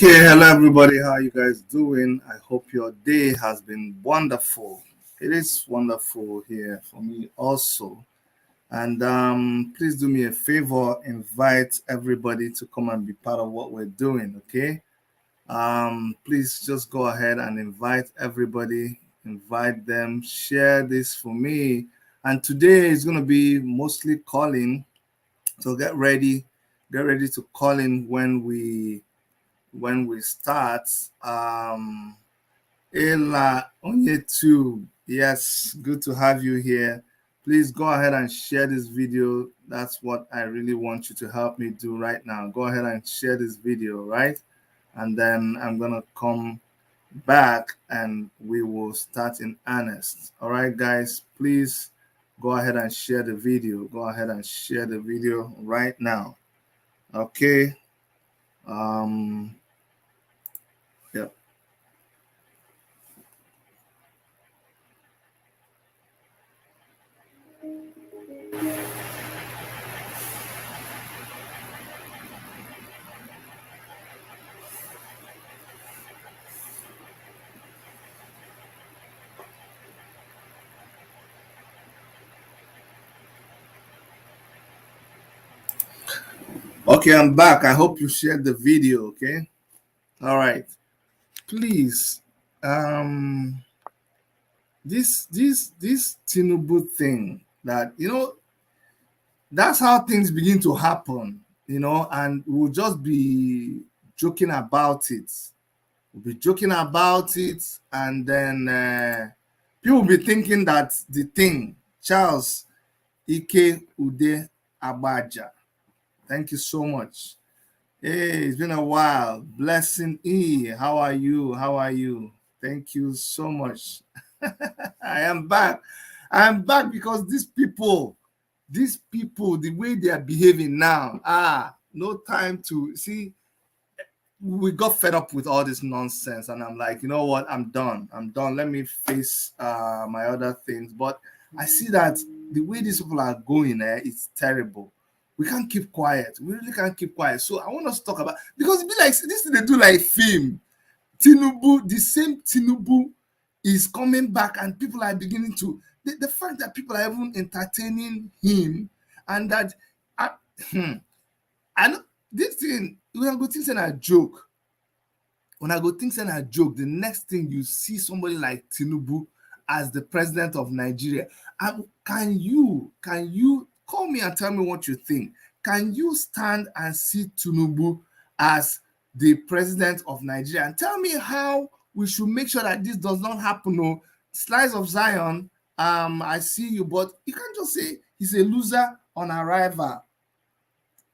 Okay, hello everybody. How are you guys doing? I hope your day has been wonderful. It is wonderful here for me also. And please do me a favor, invite everybody to come and be part of what we're doing, okay? Please just go ahead and invite everybody, invite them, share this for me. And today is going to be mostly calling, so get ready to call in when we start. Ella Onyetu, yes, good to have you here. Please go ahead and share this video. That's what I really want you to help me do right now. Go ahead and share this video, right? And then I'm gonna come back and we will start in earnest. All right, guys, please go ahead and share the video. Go ahead and share the video right now. Okay. Yeah. Okay, I'm back. I hope you shared the video, okay? All right. Please, this Tinubu thing that that's how things begin to happen, and we'll just be joking about it. We'll be joking about it, and then people will be thinking that the thing, Charles Ike Ude Abaja. Thank you so much. Hey, it's been a while. Blessing E, how are you? How are you? Thank you so much. I am back. I am back because these people, the way they are behaving now, no time to see. We got fed up with all this nonsense, and I'm like, you know what? I'm done. I'm done. Let me face my other things. But I see that the way these people are going, it's terrible. We can't keep quiet. We really can't keep quiet. So I want us to talk about, because it be like this thing they do like film. Tinubu, the same Tinubu is coming back, and people are beginning to the fact that people are even entertaining him, and that I, I know this thing. We are going to think a joke. When I go think saying a joke, the next thing you see somebody like Tinubu as the president of Nigeria. Can you call me and tell me what you think? Can you stand and see Tinubu as the president of Nigeria and tell me how we should make sure that this does not happen? No, Slice of Zion, I see you, but you can't just say he's a loser on arrival.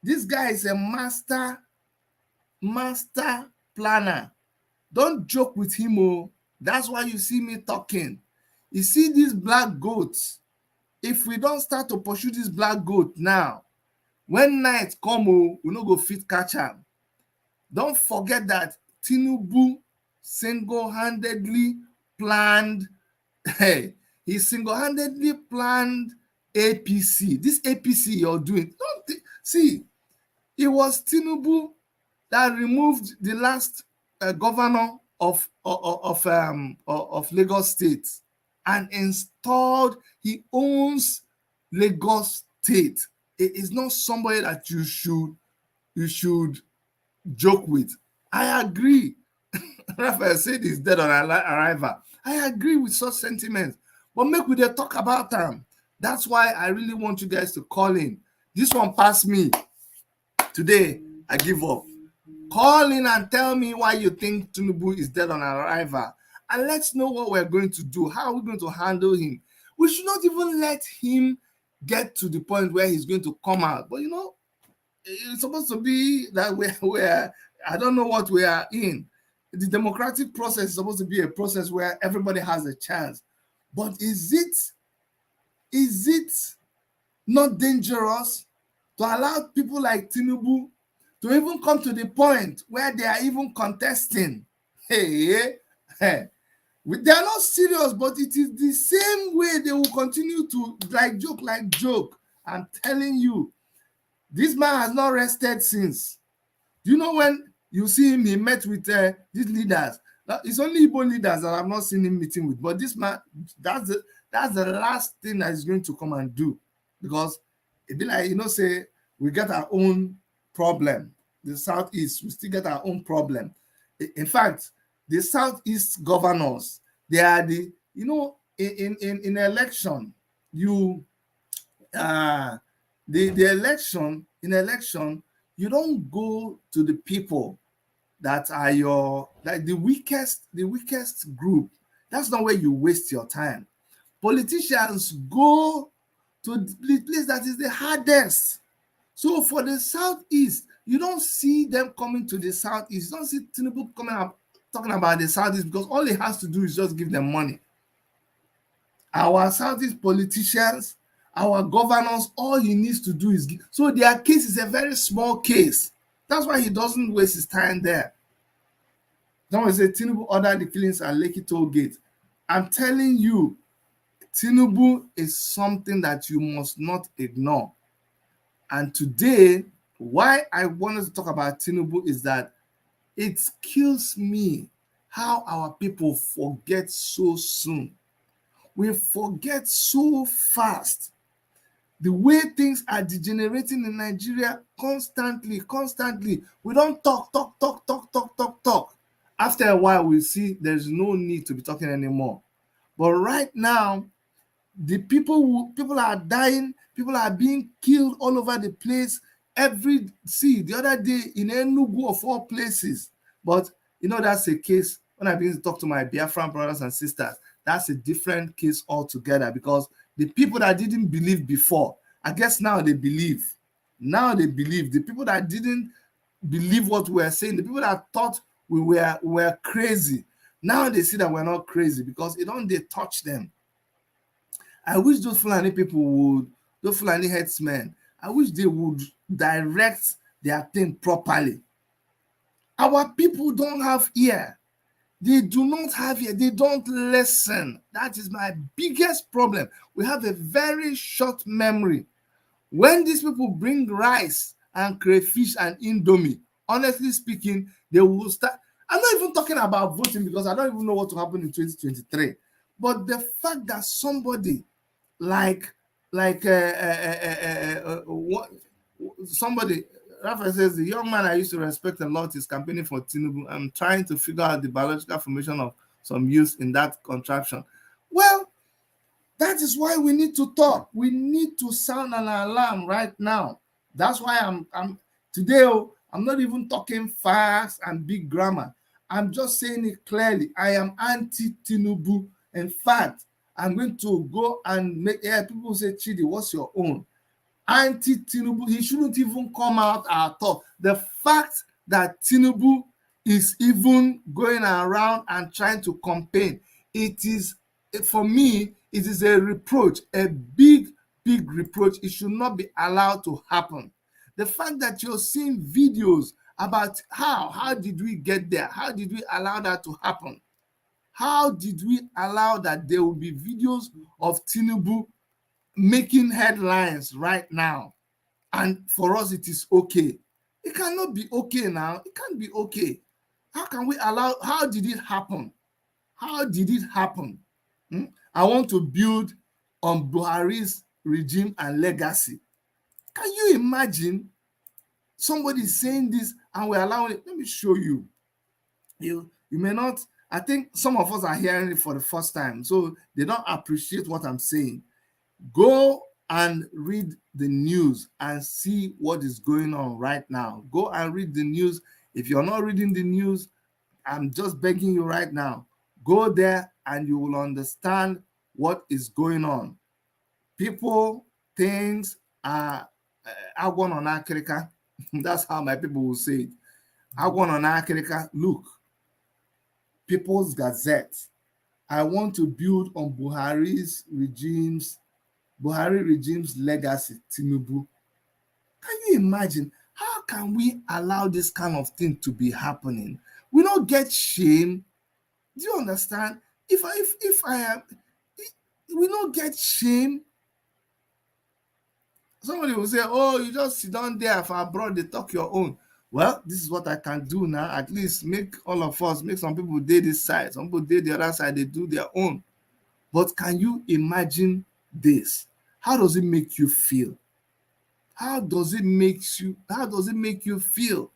This guy is a master planner. Don't joke with him, oh. That's why you see me talking. You see these black goats. If we don't start to pursue this black goat now, when night come, oh, we no go fit catch am. Don't forget that Tinubu single-handedly planned, he single-handedly planned APC. This APC you're doing, see, it was Tinubu that removed the last governor of Lagos State and installed. He owns Lagos State. It is not somebody that you should joke with. I agree. Raphael said he's dead on arrival. I agree with such sentiments, but make we dey talk about them. That's why I really want you guys to call in. This one passed me today. I give up. Call in and tell me why you think Tinubu is dead on arrival. And let's know what we're going to do. How are we going to handle him? We should not even let him get to the point where he's going to come out. But it's supposed to be that we're I don't know what we are in. The democratic process is supposed to be a process where everybody has a chance. But is it not dangerous to allow people like Tinubu to even come to the point where they are even contesting? They are not serious, but it is the same way they will continue to like joke. I'm telling you, this man has not rested since. Do you know when You see him, he met with these leaders. Now, it's only Igbo leaders that I've not seen him meeting with. But this man, that's the that's the last thing that he's going to come and do, because it be like, say we get our own problem. The Southeast, we still get our own problem. In fact, the Southeast governors, they are the, in election, you uh the election in election, you don't go to the people that are your, like, the weakest group. That's not where you waste your time. Politicians go to the place that is the hardest. So for the Southeast, you don't see them coming to the Southeast. You don't see Tinubu coming up talking about the Southeast, because all he has to do is just give them money. Our Southeast politicians, our governors, all he needs to do is give. So their case is a very small case. That's why he doesn't waste his time there. Someone say Tinubu ordered the killings at Lekki toll gate. I'm telling you, Tinubu is something that you must not ignore. And today, why I wanted to talk about Tinubu is that it kills me how our people forget so soon. We forget so fast. The way things are degenerating in Nigeria constantly. We don't talk. After a while, we see there's no need to be talking anymore. But right now, the people are dying, people are being killed all over the place. The other day in Enugu, of all places. But that's a case. When I begin to talk to my Biafran brothers and sisters, that's a different case altogether, because the people that didn't believe before, I guess now they believe. The people that didn't believe what we were saying, the people that thought we were crazy, now they see that we're not crazy, because it don't they touch them. I wish those Fulani people would, those Fulani headsmen, I wish they would direct their thing properly. Our people don't have ear. They do not have ear. They don't listen. That is my biggest problem. We have a very short memory. When these people bring rice and crayfish and indomie, honestly speaking, they will start. I'm not even talking about voting, because I don't even know what will happen in 2023. But the fact that somebody like somebody, Rafa says, the young man I used to respect a lot is campaigning for Tinubu. I'm trying to figure out the biological formation of some youth in that contraption. Well, that is why we need to talk. We need to sound an alarm right now. That's why I'm today. I'm not even talking fast and big grammar. I'm just saying it clearly. I am anti-Tinubu. In fact, I'm going to go and make people say, Chidi, what's your own? Anti-Tinubu, he shouldn't even come out at all. The fact that Tinubu is even going around and trying to campaign, for me, it is a reproach, a big reproach. It should not be allowed to happen. The fact that you're seeing videos about how did we get there? How did we allow that to happen? How did we allow that there will be videos of Tinubu making headlines right now? And for us, it is okay. It cannot be okay now. It can't be okay. How can we allow? How did it happen? How did it happen? I want to build on Buhari's regime and legacy. Can you imagine somebody saying this and we're allowing it? Let me show you. You may not. I think some of us are hearing it for the first time, so they don't appreciate what I'm saying. Go and read the news and see what is going on right now. Go and read the news. If you're not reading the news, I'm just begging you right now. Go there and you will understand what is going on. People, things are agwon on Akirika. That's how my people will say it. Agwon on Akirika. Look, People's Gazette. I want to build on Buhari regime's legacy, Tinubu. Can you imagine? How can we allow this kind of thing to be happening? We don't get shame. Do you understand? If I am, we don't get shame. Somebody will say, oh, you just sit down there for abroad, they talk your own. well, this is what I can do now. At least make all of us, make some people date this side, some people date the other side, they do their own. But can you imagine this? How does it make you feel? How does it make you feel?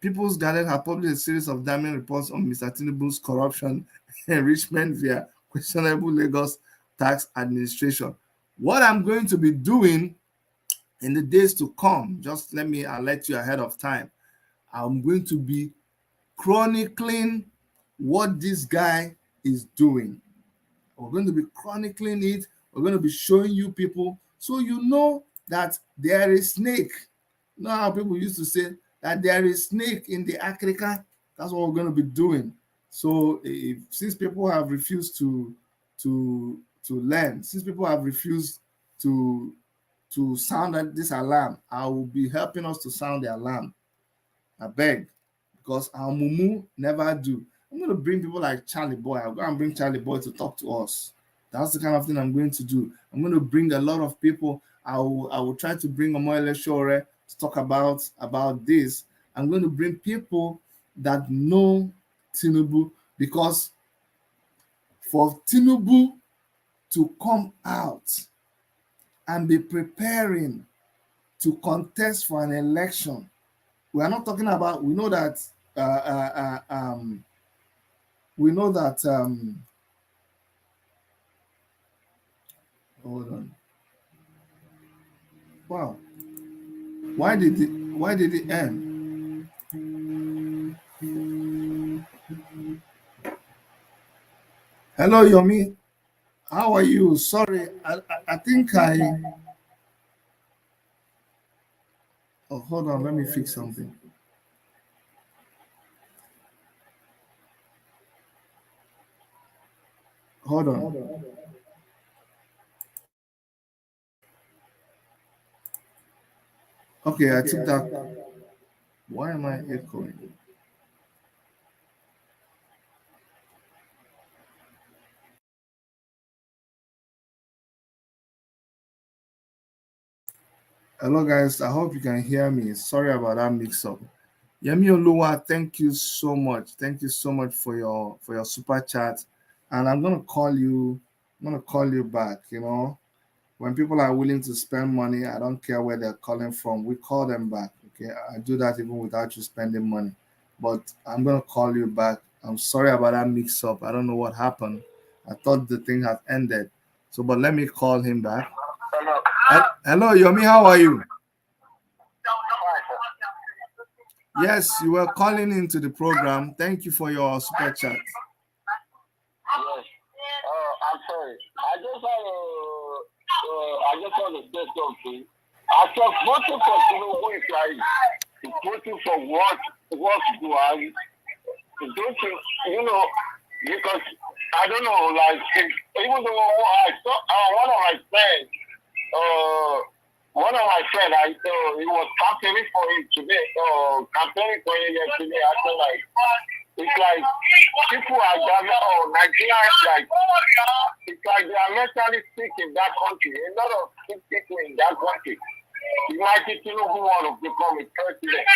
People's Garden have published a series of damning reports on Mr. Tinubu's corruption, enrichment via questionable Lagos tax administration. What I'm going to be doing in the days to come, just let me alert you ahead of time. I'm going to be chronicling what this guy is doing. We're going to be chronicling it. We're going to be showing you people so you know that there is snake. You know how people used to say that there is snake in the Africa? That's what we're going to be doing. So since people have refused to learn, since people have refused to sound this alarm, I will be helping us to sound the alarm. I beg, because our Mumu never do. I'm going to bring people like Charlie Boy. I'll go and bring Charlie Boy to talk to us. That's the kind of thing I'm going to do. I'm going to bring a lot of people. I will try to bring Omoyele Shore to talk about this. I'm going to bring people that know Tinubu, because for Tinubu to come out and be preparing to contest for an election, we are not talking about, we know that we know that hold on. Wow. Why did it end? Hello, Yomi. How are you? Sorry, I think I oh, hold on, let me fix something. Hold on. Okay, I took that. Why am I echoing? Hello, guys. I hope you can hear me. Sorry about that mix-up. Yemi Oluwa, thank you so much. Thank you so much for your super chat. And I'm gonna call you. I'm gonna call you back. When people are willing to spend money, I don't care where they're calling from. We call them back. Okay, I do that even without you spending money. But I'm gonna call you back. I'm sorry about that mix-up. I don't know what happened. I thought the thing had ended. So, but let me call him back. Hello, Yomi. How are you? Yes, you were calling into the program. Thank you for your super chat. Yes. I'm sorry. I just want to say something. I thought voting for Tinubu is like voting for what do I don't because I don't know, like even though I saw one of my friends, uh, I he was campaigning for him today, campaigning for him yesterday. I feel like it's like people are gathered, or Nigerians, like it's like they are mentally sick in that country. A lot of sick people in that country. Imagine Tinubu want to become a president.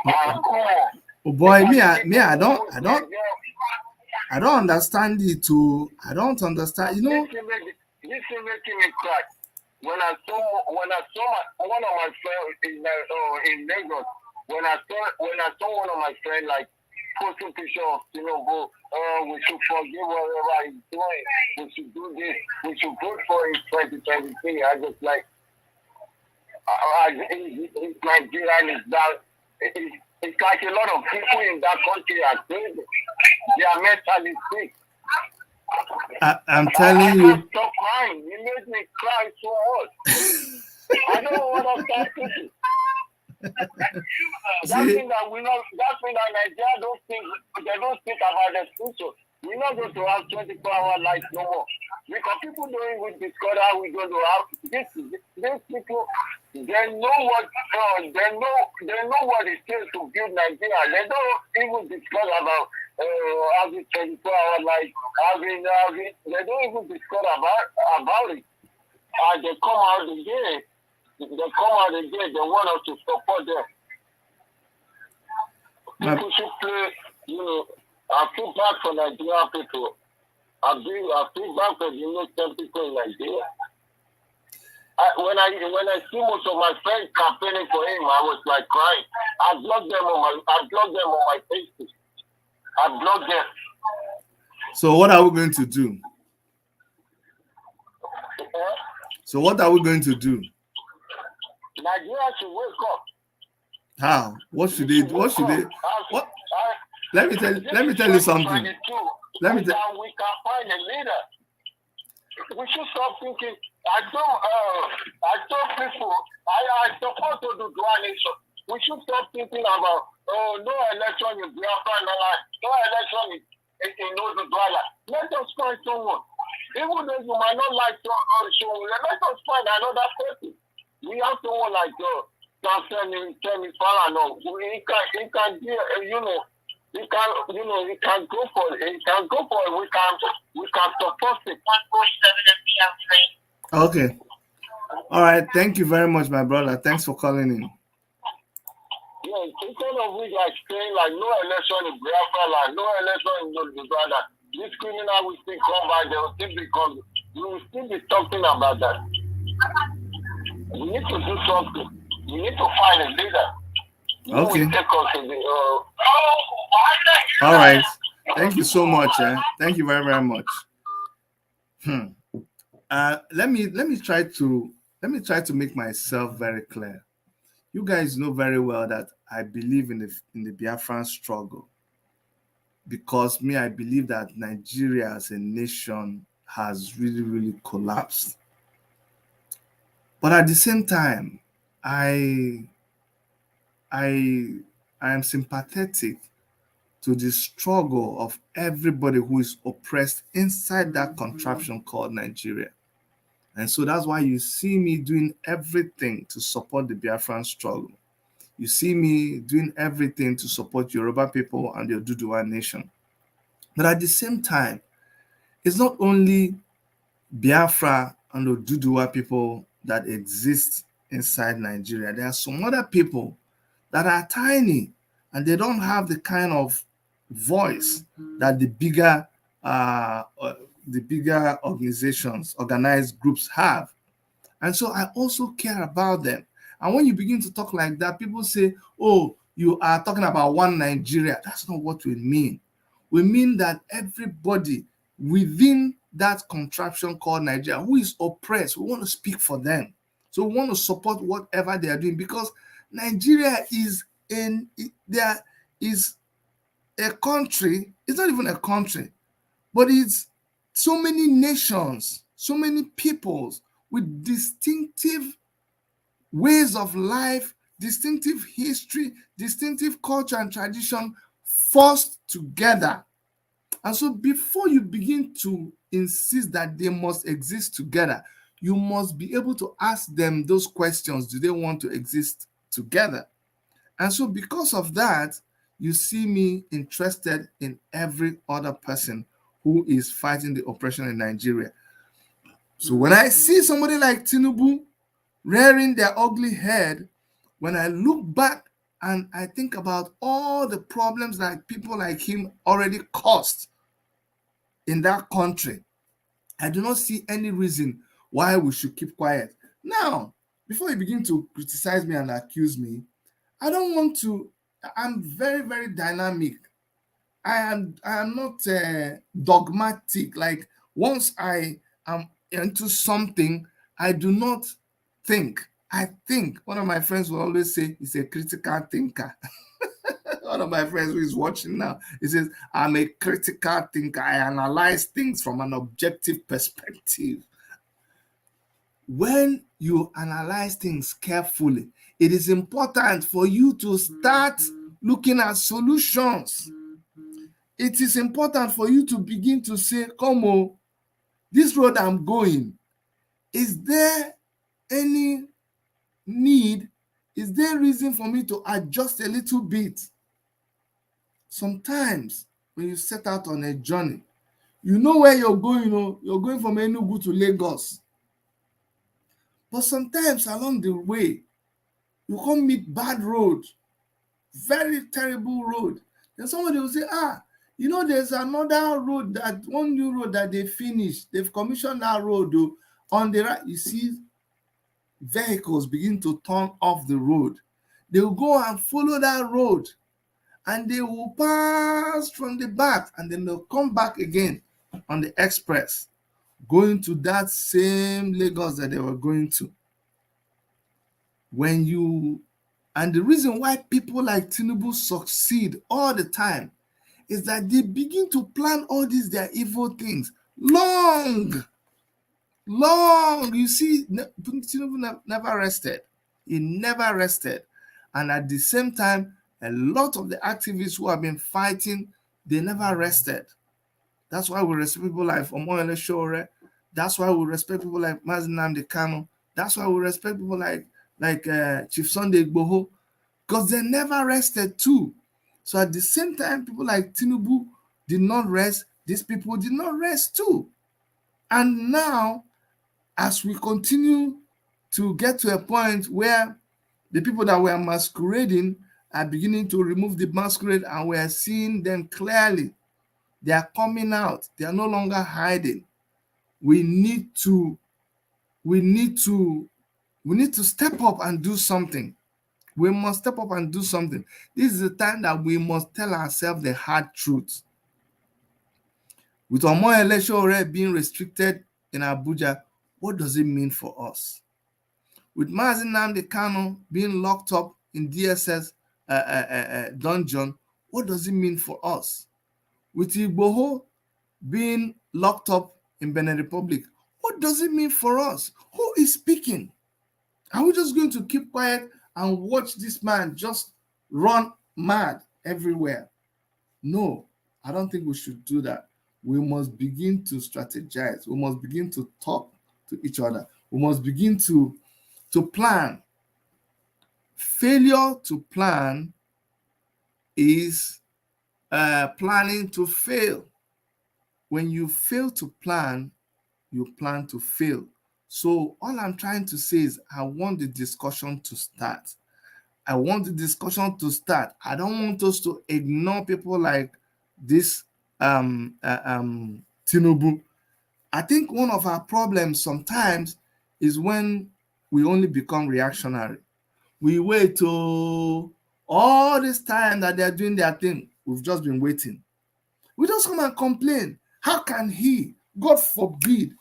Come on. Oh boy, I don't understand it too. I don't understand. This is making me cry. When I saw one of my friends in Lagos, when I saw one of my friends like posting picture of we should forgive whatever he's doing. We should do this. We should vote for him 2023. I just like, Nigeria is that. It's like a lot of people in that country are crazy. They are mentally sick. I'm telling you. I can't stop crying. You made me cry so much. I don't know what I'm thinking. That means that Nigeria they don't think about the future. We're not going to have 24-hour life no more. Because people don't even discover how we're going to have these people. They know what it takes to build Nigeria. They don't even discuss about having 24-hour life, they don't even discuss about it. And they come out again. They want us to support them. My, People should play, I feel bad for Nigerian people. I feel bad for the innocent people in Nigeria. When I see most of my friends campaigning for him, I was like crying. I blocked them on my Facebook. I blocked them. so what are we going to do? Eh? So what are we going to do? Nigeria should wake up. How? What should they do? What should they? What? Let me tell you something. Let me tell. We can find a leader. We should stop thinking. I told people I support the Dual nation. We should stop thinking about no election in Biafra, no election in Dual. Let us find someone. Even though you might not like someone, let us find another person. We have someone like Temi Falana. He can be, he can go for it. He can go for it. We can support it. 147 Okay. All right. Thank you very much, my brother. Thanks for calling in. Yeah, instead of we like saying like no election in Biafra, like no election in Uganda, this criminal will still come back. They will still be coming. We will still be talking about that. We need to do something. We need to find a leader. Okay. All right. Thank you so much. Thank you very, very much. Let me try to make myself very clear. You guys know very well that I believe in the Biafran struggle, because I believe that Nigeria as a nation has really, really collapsed. But at the same time, I am sympathetic to the struggle of everybody who is oppressed inside that contraption called Nigeria. And so that's why you see me doing everything to support the Biafran struggle. You see me doing everything to support Yoruba people and the Oduduwa nation. But at the same time, it's not only Biafra and Oduduwa people that exist inside Nigeria. There are some other people that are tiny and they don't have the kind of voice that the bigger organizations, organized groups have. And so I also care about them. And when you begin to talk like that, people say, oh, you are talking about one Nigeria. That's not what we mean. We mean that everybody within that contraption called Nigeria who is oppressed, we want to speak for them. So we want to support whatever they are doing, because Nigeria there is a country. It's not even a country, but it's so many nations, so many peoples with distinctive ways of life, distinctive history, distinctive culture and tradition forced together. And so before you begin to insist that they must exist together, you must be able to ask them those questions. Do they want to exist together? And so because of that, you see me interested in every other person who is fighting the oppression in Nigeria. So when I see somebody like Tinubu rearing their ugly head, when I look back and I think about all the problems that people like him already caused in that country, I do not see any reason why we should keep quiet. Now, before you begin to criticize me and accuse me, I don't want to. I'm very, very dynamic. I am not dogmatic. Like, once I am into something, I do not think. I think. One of my friends will always say he's a critical thinker. One of my friends who is watching now, he says, I'm a critical thinker. I analyze things from an objective perspective. When you analyze things carefully, it is important for you to start looking at solutions. It is important for you to begin to say, come on, this road I'm going, is there any need? Is there reason for me to adjust a little bit? Sometimes when you set out on a journey, you know where you're going. You're going from Enugu to Lagos. But sometimes along the way, you come meet bad road, very terrible road. Then somebody will say, there's another road, that one new road that they finished. They've commissioned that road. Though. On the right, you see vehicles begin to turn off the road. They will go and follow that road, and they will pass from the back, and then they'll come back again on the express, going to that same Lagos that they were going to. And the reason why people like Tinubu succeed all the time is that they begin to plan all these their evil things long. You see, Tinubu never rested. He never rested. And at the same time, a lot of the activists who have been fighting, they never rested. That's why we respect people like Omoyele Sowore. That's why we respect people like Mazi Nnamdi Kanu. That's why we respect people like Chief Sunday Igboho, because they never rested too. So at the same time, people like Tinubu did not rest. These people did not rest too. And now, as we continue to get to a point where the people that were masquerading are beginning to remove the masquerade, and we are seeing them clearly. They are coming out. They are no longer hiding. We need to step up and do something. We must step up and do something. This is the time that we must tell ourselves the hard truth. With Omoyele Sowore being restricted in Abuja, what does it mean for us? With Mazi Nnamdi Kanu being locked up in DSS dungeon, what does it mean for us? With Igboho being locked up in Benin Republic, what does it mean for us? Who is speaking? Are we just going to keep quiet and watch this man just run mad everywhere? No, I don't think we should do that. We must begin to strategize. We must begin to talk to each other. We must begin to plan. Failure to plan is planning to fail. When you fail to plan, you plan to fail. So all I'm trying to say is I want the discussion to start. I want the discussion to start. I don't want us to ignore people like this Tinubu. I think one of our problems sometimes is when we only become reactionary. We wait till all this time that they're doing their thing. We've just been waiting. We just come and complain. How can he? God forbid.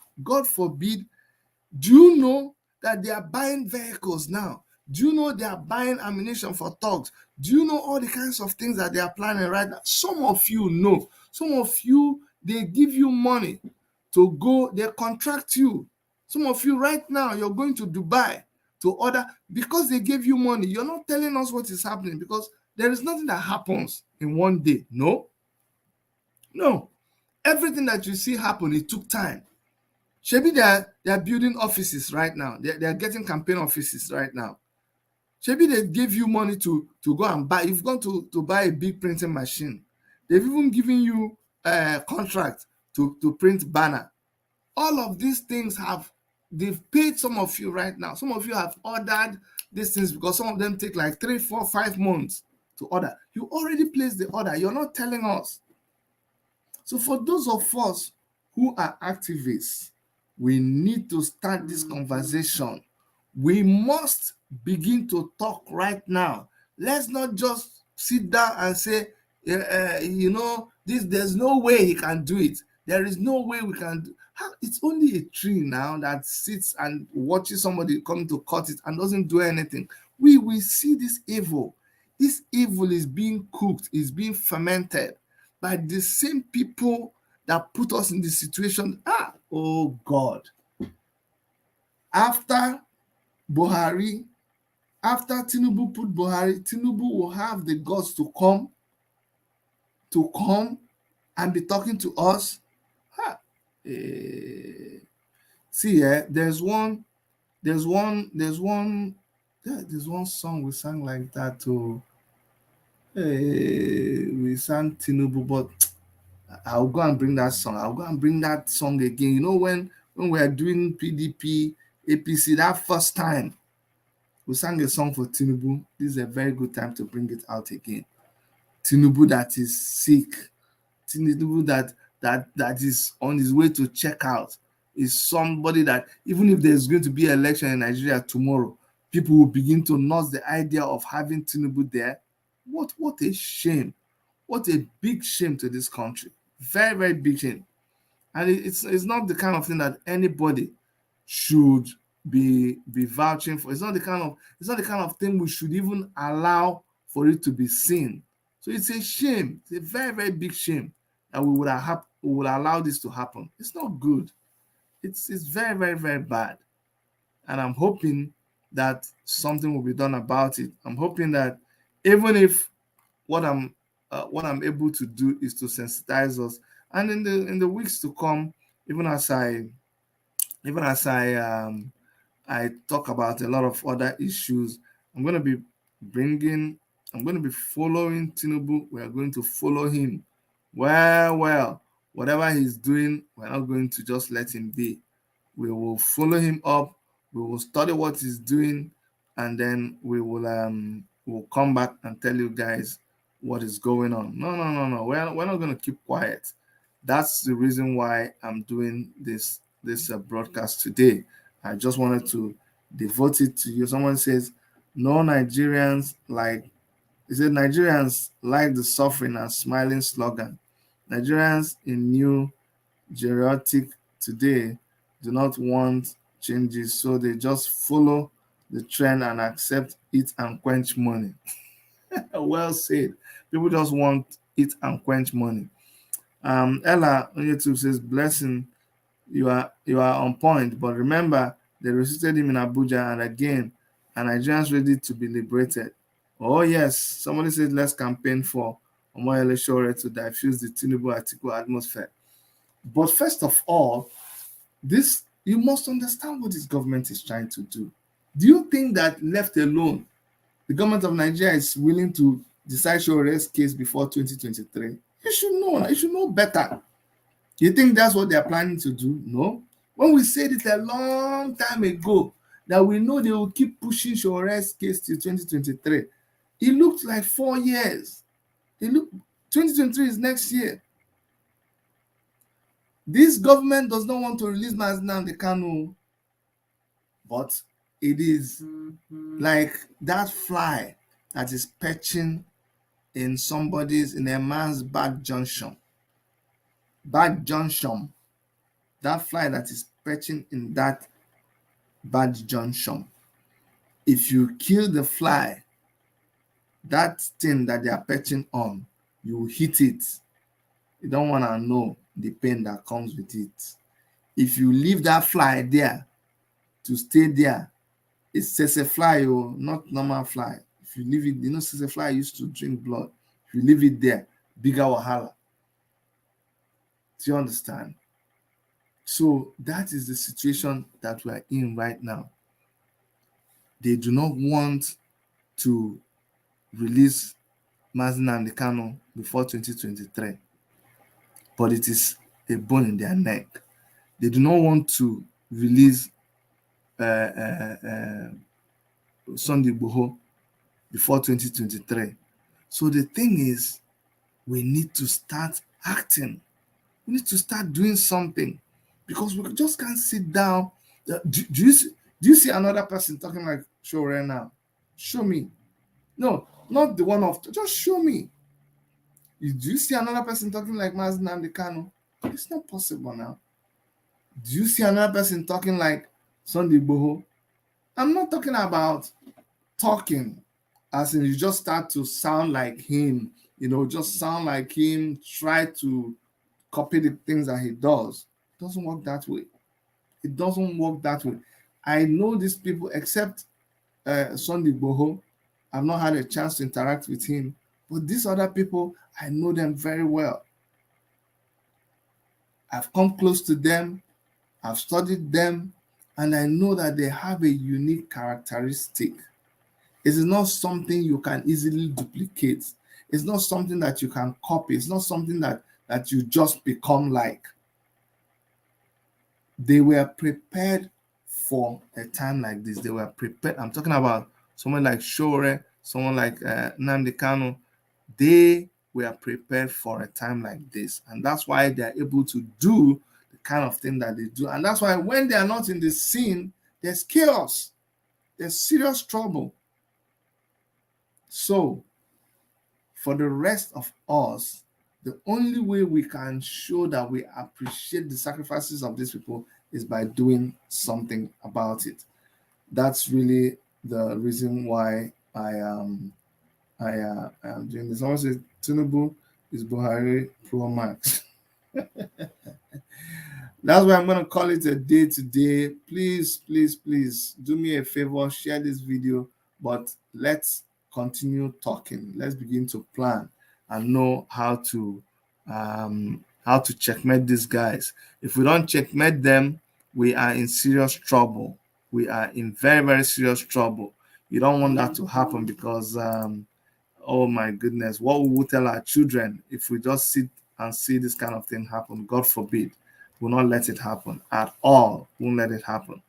Do you know that they are buying vehicles now? Do you know they are buying ammunition for thugs? Do you know all the kinds of things that they are planning right now? Some of you know. Some of you, they give you money to go, they contract you. Some of you right now, you're going to Dubai to order because they gave you money. You're not telling us what is happening because there is nothing that happens in one day. No. Everything that you see happen, it took time. Shebi they are building offices right now. They are getting campaign offices right now. Shebi they give you money to go and buy. You've gone to buy a big printing machine. They've even given you a contract to print banner. All of these things they've paid some of you right now. Some of you have ordered these things because some of them take like 3, 4, 5 months to order. You already placed the order. You're not telling us. So for those of us who are activists, we need to start this conversation. We must begin to talk right now. Let's not just sit down and say, there's no way he can do it. There is no way we can do. It's only a tree now that sits and watches somebody come to cut it and doesn't do anything. We see this evil. This evil is being cooked, is being fermented by the same people that put us in this situation. Oh God. After Tinubu put Buhari, Tinubu will have the guts to come and be talking to us. There's one song we sang like that too. We sang Tinubu, but I'll go and bring that song. I'll go and bring that song again. When we are doing PDP, APC, that first time, We sang a song for Tinubu. This is a very good time to bring it out again. Tinubu that is sick, Tinubu that is on his way to check out, is somebody that even if there's going to be an election in Nigeria tomorrow, people will begin to nurse the idea of having Tinubu there. What a shame. What a big shame to this country. Very, very big shame. And it's not the kind of thing that anybody should be vouching for. It's not the kind of thing we should even allow for it to be seen. So it's a shame. It's a very, very big shame that we would allow this to happen. It's not good. It's very, very, very bad. And I'm hoping that something will be done about it. I'm hoping that even if what I'm able to do is to sensitize us, and in the weeks to come, even as I talk about a lot of other issues, I'm going to be bringing, I'm going to be following Tinubu. We are going to follow him. Well, whatever he's doing, we're not going to just let him be. We will follow him up. We will study what he's doing, and then we'll come back and tell you guys what is going on. No. We're not going to keep quiet. That's the reason why I'm doing this broadcast today. I just wanted to devote it to you. Someone says, "No Nigerians like." He said, "Nigerians like the suffering and smiling slogan. Nigerians in new geriatric today do not want changes, so they just follow the trend and accept it and quench money." Well said. People just want it and quench money. Ella on YouTube says, "Blessing, you are on point, but remember they resisted him in Abuja and again, and Nigerians ready to be liberated." Oh yes, somebody said let's campaign for Omoyele Sowore to diffuse the Tinubu article atmosphere. But first of all, this you must understand what this government is trying to do. Do you think that left alone, the government of Nigeria is willing to decide Showore's case before 2023? You should know. You should know better. You think that's what they are planning to do? No. When we said it a long time ago that we know they will keep pushing Showore's case till 2023, it looked like 4 years. 2023 is next year. This government does not want to release Mazi Nnamdi Kanu, but it is like that fly that is perching in a man's back junction. Back junction. That fly that is perching in that bad junction. If you kill the fly, that thing that they are perching on, you hit it. You don't want to know the pain that comes with it. If you leave that fly there to stay there, it's a fly, not normal fly. If you leave it, a fly used to drink blood. If you leave it there, bigger wahala. Do you understand? So that is the situation that we are in right now. They do not want to release Mazi Nnamdi Kanu before 2023, but it is a bone in their neck. They do not want to release Sunday Igboho before 2023. So the thing is, we need to start acting. We need to start doing something, because we just can't sit down. Do you see another person talking like Sowore now? Show me. No, not the one of. Just show me. Do you see another person talking like Mazi Nnamdi Kanu? It's not possible now. Do you see another person talking like Sunday Igboho? I'm not talking about talking as in you just start to sound like him, just sound like him, try to copy the things that he does. It doesn't work that way. It doesn't work that way. I know these people, except Sunday Igboho. I've not had a chance to interact with him, but these other people, I know them very well. I've come close to them, I've studied them, and I know that they have a unique characteristic. It is not something you can easily duplicate. It's not something that you can copy. It's not something that you just become like. They were prepared for a time like this. They were prepared. I'm talking about someone like Shore, someone like Nnamdi Kanu, they were prepared for a time like this. And that's why they're able to do the kind of thing that they do. And that's why when they are not in the scene, there's chaos, there's serious trouble. So, for the rest of us, the only way we can show that we appreciate the sacrifices of these people is by doing something about it. That's really the reason why I am doing this. Someone says Tinubu is Buhari Pro Max. That's why I'm going to call it a day today. Please, please, please do me a favor, share this video, but let's continue talking. Let's begin to plan and know how to checkmate these guys. If we don't checkmate them, we are in serious trouble. We are in very, very serious trouble. You don't want that to happen because oh my goodness, what we will tell our children if we just sit and see this kind of thing happen? God forbid. Will not let it happen at all. Won't let it happen.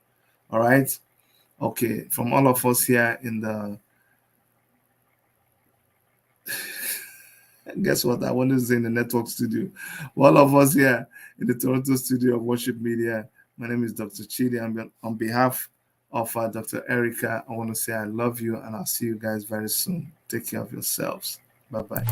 All right. Okay. From all of us here in the, guess what? I wanted to say in the network studio. All of us here in the Toronto studio of Worship Media. My name is Dr. Chidi. On behalf of Dr. Erica, I want to say I love you and I'll see you guys very soon. Take care of yourselves. Bye bye.